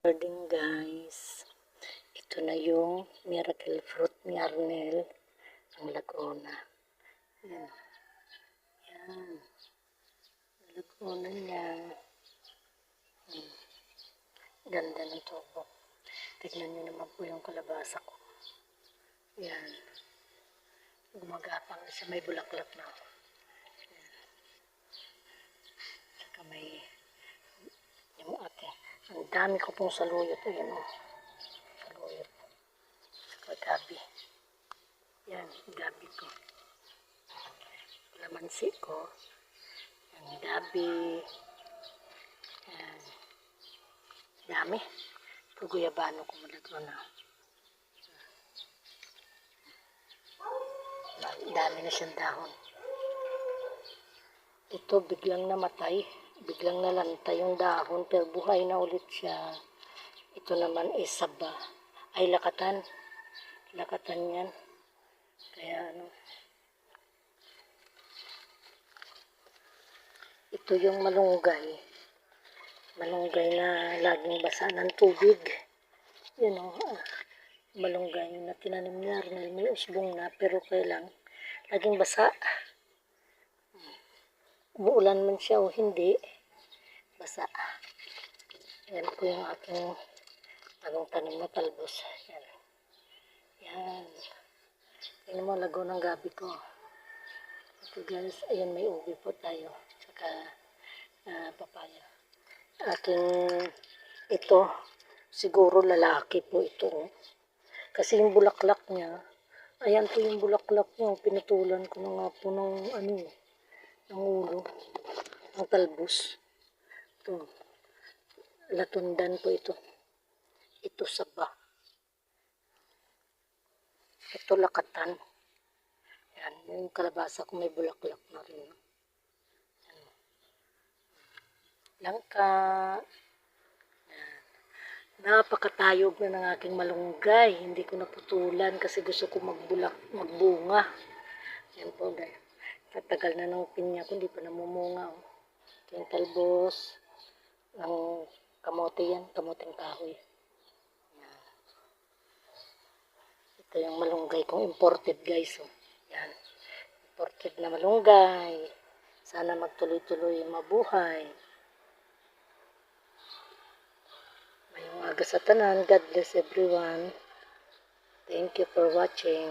Morning guys, ito na yung miracle fruit ni Arnel, ang Laguna. Yan, yan, Laguna niya. Ganda ng tubo. Tignan nyo naman po yung kalabasa ko. Yan, gumagapang na siya, may bulaklak na. Saka may, yung ate, ang dami ko pong saluyot. Ayan o, saluyot. Saka gabi. Yan, gabi ko. Lamansi ko. Yan, gabi. Yan. Dami. Ito guyabano ko malagro na. Dami na siyang dahon. Ito biglang namatay. Biglang nalantay yung dahon. Pero buhay na ulit siya. Ito naman is saba. Ay lakatan. Lakatan yan. Kaya ano. Ito yung malunggay. Malunggay na laging basa ng tubig. Yan o. Malunggay na tinanim niya. May usbong na pero kailang laging basa. Umuulan man siya o hindi. Basa. Yan po yung aking bagong tanim na talbos. Yan. Yan. Tingnan mo, lago ng gabi ko. Ito guys, ayan may ubi po tayo. Saka papaya. Aking ito, siguro lalaki po ito. Kasi yung bulaklak niya, ayan po yung bulaklak niya. Pinutulan ko na nga po ng ng ulo, ng talbos. Ito, latundan po ito. Ito saba. Ito lakatan. Yan, yung kalabasa ko may bulaklak na rin. Yan. Langka. Yan. Napakatayog na ng aking malunggay. Hindi ko naputulan kasi gusto ko magbunga. Yan po guys. Tatagal na ng pinya ko, hindi pa namumunga. Oh. Ito yung talbos. Ang kamote yan, kamoteng kahoy. Yan. Ito yung malunggay kong imported guys. Oh. Yan. Imported na malunggay. Sana magtuloy-tuloy mabuhay. Mayong aga sa tanan. God bless everyone. Thank you for watching.